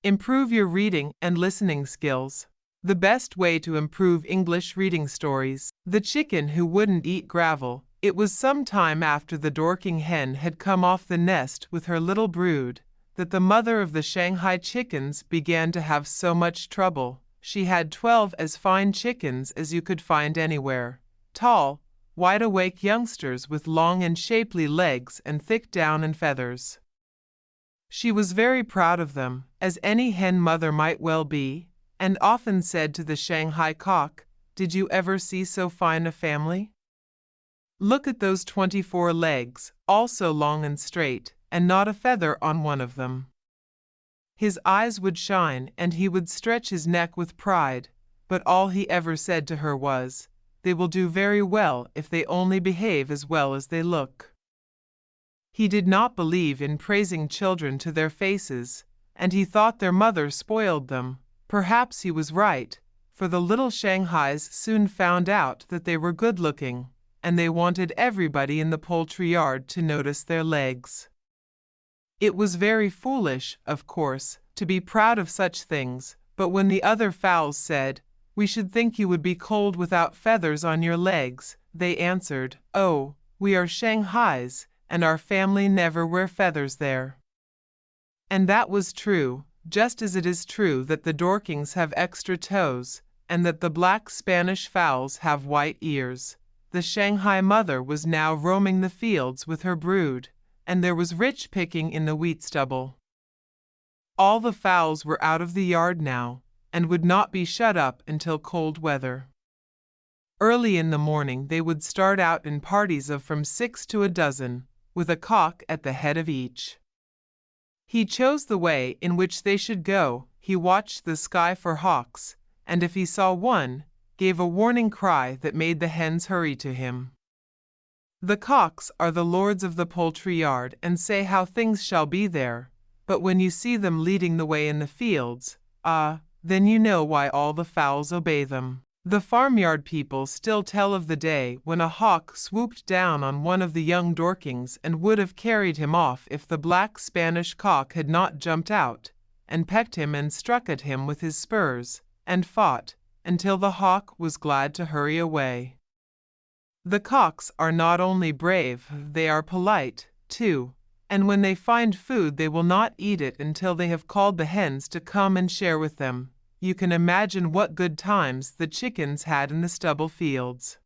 Improve your reading and listening skills. The best way to improve English reading stories. The Chicken Who Wouldn't Eat Gravel. It was some time after the Dorking hen had come off the nest with her little brood that the mother of the Shanghai chickens began to have so much trouble. She had 12 as fine chickens as you could find anywhere. Tall, wide-awake youngsters with long and shapely legs and thick down and feathers. She was very proud of them, as any hen mother might well be, and often said to the Shanghai cock, "Did you ever see so fine a family? Look at those 24 legs, all so long and straight, and not a feather on one of them." His eyes would shine, and he would stretch his neck with pride, but all he ever said to her was, "They will do very well if they only behave as well as they look." He did not believe in praising children to their faces, and he thought their mother spoiled them. Perhaps he was right, for the little Shanghais soon found out that they were good-looking, and they wanted everybody in the poultry yard to notice their legs. It was very foolish, of course, to be proud of such things, but when the other fowls said, "We should think you would be cold without feathers on your legs," they answered, "Oh, we are Shanghais, and our family never wear feathers there." And that was true, just as it is true that the Dorkings have extra toes, and that the black Spanish fowls have white ears. The Shanghai mother was now roaming the fields with her brood, and there was rich picking in the wheat stubble. All the fowls were out of the yard now, and would not be shut up until cold weather. Early in the morning they would start out in parties of from 6 to a dozen, with a cock at the head of each. He chose the way in which they should go, he watched the sky for hawks, and if he saw one, gave a warning cry that made the hens hurry to him. The cocks are the lords of the poultry yard and say how things shall be there, but when you see them leading the way in the fields, then you know why all the fowls obey them. The farmyard people still tell of the day when a hawk swooped down on one of the young Dorkings and would have carried him off if the black Spanish cock had not jumped out, and pecked him and struck at him with his spurs, and fought, until the hawk was glad to hurry away. The cocks are not only brave, they are polite, too, and when they find food they will not eat it until they have called the hens to come and share with them. You can imagine what good times the chickens had in the stubble fields.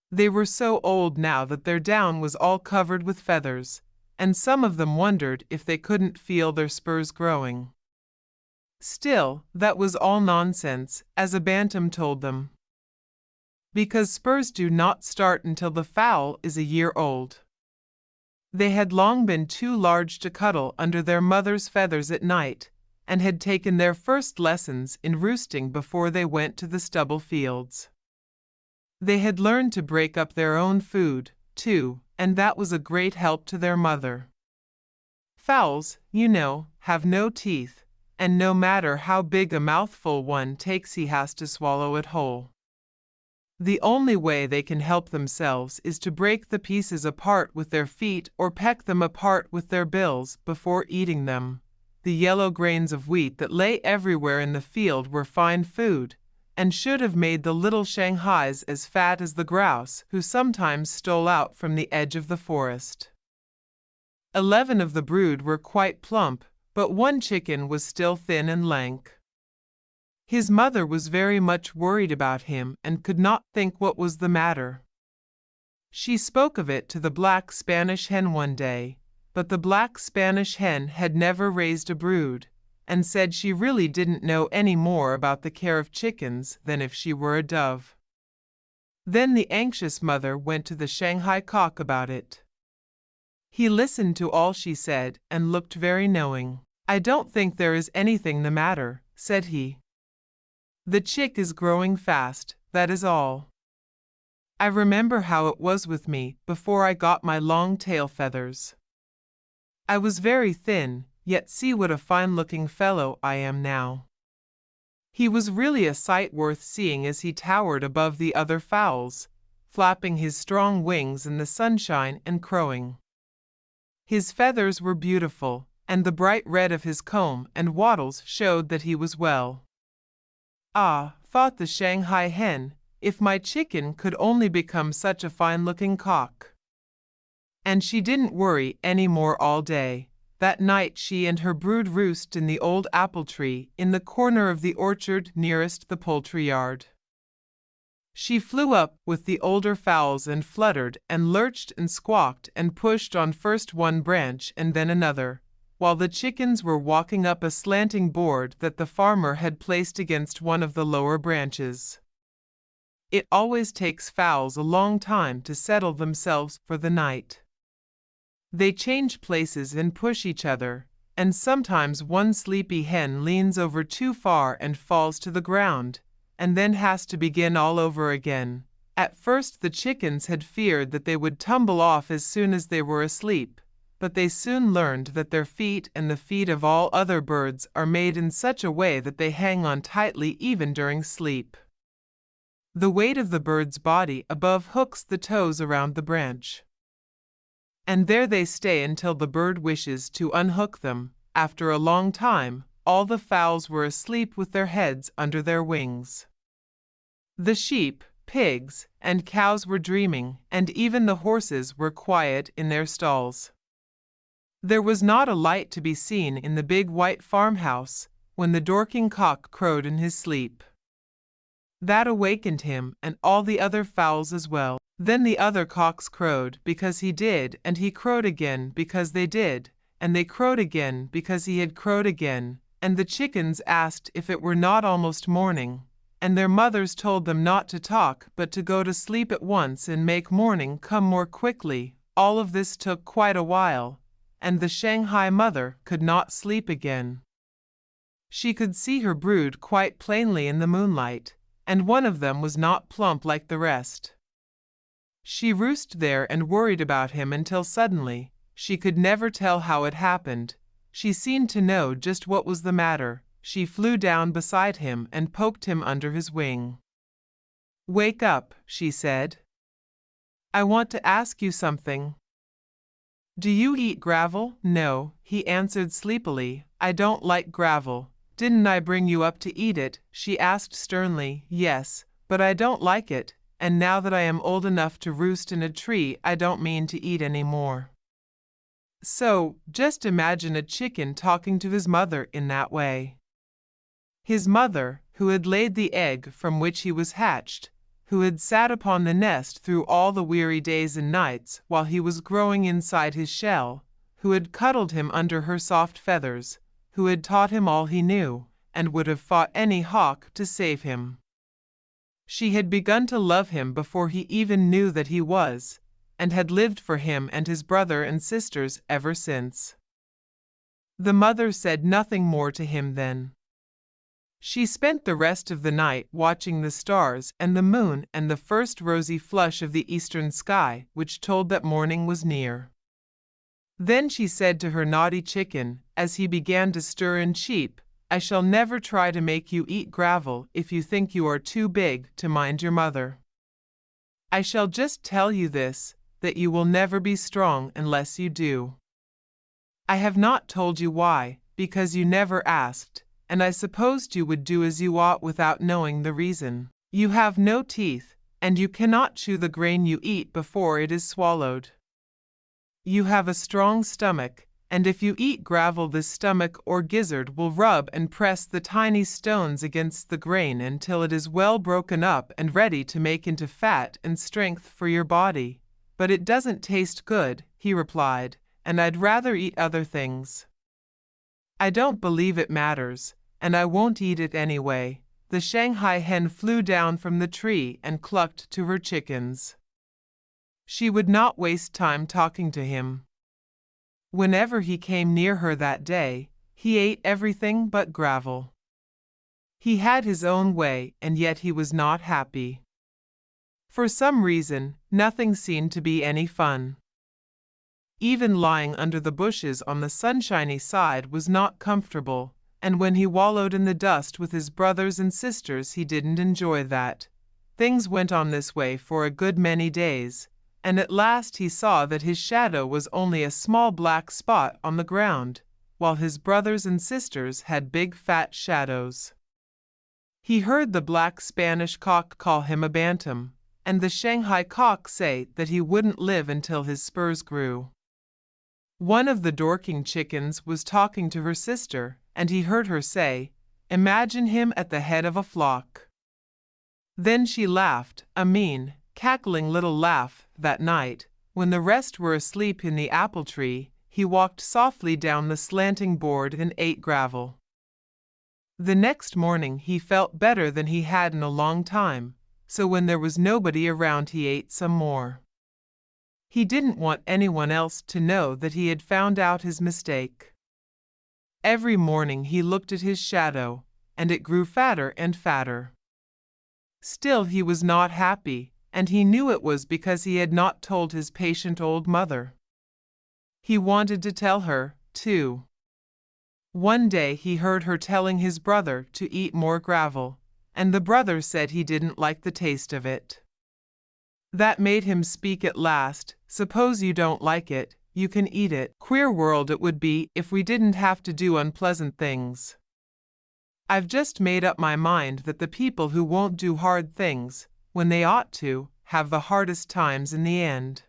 They were so old now that their down was all covered with feathers, and some of them wondered if they couldn't feel their spurs growing. Still, that was all nonsense, as a bantam told them, because spurs do not start until the fowl is a year old. They had long been too large to cuddle under their mother's feathers at night, and had taken their first lessons in roosting before they went to the stubble fields. They had learned to break up their own food, too, and that was a great help to their mother. Fowls, you know, have no teeth, and no matter how big a mouthful one takes he has to swallow it whole. The only way they can help themselves is to break the pieces apart with their feet or peck them apart with their bills before eating them. The yellow grains of wheat that lay everywhere in the field were fine food, and should have made the little Shanghais as fat as the grouse who sometimes stole out from the edge of the forest. 11 of the brood were quite plump, but one chicken was still thin and lank. His mother was very much worried about him and could not think what was the matter. She spoke of it to the black Spanish hen one day, but the black Spanish hen had never raised a brood, and said she really didn't know any more about the care of chickens than if she were a dove. Then the anxious mother went to the Shanghai cock about it. He listened to all she said and looked very knowing. "I don't think there is anything the matter," said he. "The chick is growing fast, that is all. I remember how it was with me before I got my long tail feathers. I was very thin, yet see what a fine-looking fellow I am now." He was really a sight worth seeing as he towered above the other fowls, flapping his strong wings in the sunshine and crowing. His feathers were beautiful, and the bright red of his comb and wattles showed that he was well. Ah, thought the Shanghai hen, if my chicken could only become such a fine-looking cock. And she didn't worry any more all day. That night she and her brood roost in the old apple tree in the corner of the orchard nearest the poultry yard. She flew up with the older fowls and fluttered and lurched and squawked and pushed on first one branch and then another, while the chickens were walking up a slanting board that the farmer had placed against one of the lower branches. It always takes fowls a long time to settle themselves for the night. They change places and push each other, and sometimes one sleepy hen leans over too far and falls to the ground, and then has to begin all over again. At first the chickens had feared that they would tumble off as soon as they were asleep, but they soon learned that their feet and the feet of all other birds are made in such a way that they hang on tightly even during sleep. The weight of the bird's body above hooks the toes around the branch, and there they stay until the bird wishes to unhook them. After a long time, all the fowls were asleep with their heads under their wings. The sheep, pigs, and cows were dreaming, and even the horses were quiet in their stalls. There was not a light to be seen in the big white farmhouse when the Dorking cock crowed in his sleep. That awakened him and all the other fowls as well. Then the other cocks crowed because he did, and he crowed again because they did, and they crowed again because he had crowed again, and the chickens asked if it were not almost morning, and their mothers told them not to talk but to go to sleep at once and make morning come more quickly. All of this took quite a while, and the Shanghai mother could not sleep again. She could see her brood quite plainly in the moonlight, and one of them was not plump like the rest. She roosted there and worried about him until suddenly, she could never tell how it happened, she seemed to know just what was the matter. She flew down beside him and poked him under his wing. "Wake up," she said. "I want to ask you something." "Do you eat gravel?" "No," he answered sleepily. "I don't like gravel." "Didn't I bring you up to eat it?" she asked sternly. "Yes, but I don't like it, and now that I am old enough to roost in a tree, I don't mean to eat any more." So, just imagine a chicken talking to his mother in that way. His mother, who had laid the egg from which he was hatched, who had sat upon the nest through all the weary days and nights while he was growing inside his shell, who had cuddled him under her soft feathers, who had taught him all he knew, and would have fought any hawk to save him. She had begun to love him before he even knew that he was, and had lived for him and his brother and sisters ever since. The mother said nothing more to him then. She spent the rest of the night watching the stars and the moon and the first rosy flush of the eastern sky, which told that morning was near. Then she said to her naughty chicken, as he began to stir and cheep, "I shall never try to make you eat gravel if you think you are too big to mind your mother. I shall just tell you this, that you will never be strong unless you do. I have not told you why, because you never asked, and I supposed you would do as you ought without knowing the reason. You have no teeth, and you cannot chew the grain you eat before it is swallowed. You have a strong stomach, and if you eat gravel this stomach or gizzard will rub and press the tiny stones against the grain until it is well broken up and ready to make into fat and strength for your body. But it doesn't taste good," he replied, "and I'd rather eat other things. I don't believe it matters, and I won't eat it anyway." The Shanghai hen flew down from the tree and clucked to her chickens. She would not waste time talking to him. Whenever he came near her that day, he ate everything but gravel. He had his own way, and yet he was not happy. For some reason, nothing seemed to be any fun. Even lying under the bushes on the sunshiny side was not comfortable, and when he wallowed in the dust with his brothers and sisters he didn't enjoy that. Things went on this way for a good many days, and at last he saw that his shadow was only a small black spot on the ground, while his brothers and sisters had big fat shadows. He heard the black Spanish cock call him a bantam, and the Shanghai cock say that he wouldn't live until his spurs grew. One of the Dorking chickens was talking to her sister, and he heard her say, "Imagine him at the head of a flock." Then she laughed, a mean, cackling little laugh. That night, when the rest were asleep in the apple tree, he walked softly down the slanting board and ate gravel. The next morning he felt better than he had in a long time, so when there was nobody around he ate some more. He didn't want anyone else to know that he had found out his mistake. Every morning he looked at his shadow, and it grew fatter and fatter. Still he was not happy, and he knew it was because he had not told his patient old mother. He wanted to tell her, too. One day he heard her telling his brother to eat more gravel, and the brother said he didn't like the taste of it. That made him speak at last. "Suppose you don't like it, you can eat it. Queer world it would be if we didn't have to do unpleasant things. I've just made up my mind that the people who won't do hard things, when they ought to, have the hardest times in the end.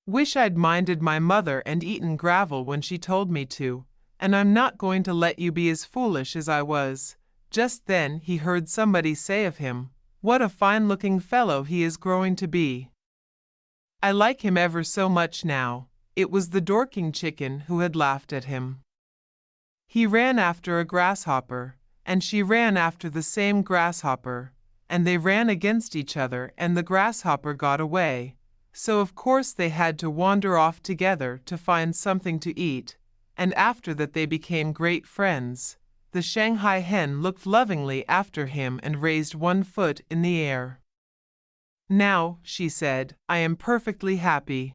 Wish I'd minded my mother and eaten gravel when she told me to, and I'm not going to let you be as foolish as I was." Just then he heard somebody say of him, "What a fine-looking fellow he is growing to be. I like him ever so much now." It was the Dorking chicken who had laughed at him. He ran after a grasshopper, and she ran after the same grasshopper, and they ran against each other, and the grasshopper got away, so of course they had to wander off together to find something to eat, and after that they became great friends. The Shanghai hen looked lovingly after him and raised one foot in the air. "Now," she said, "I am perfectly happy."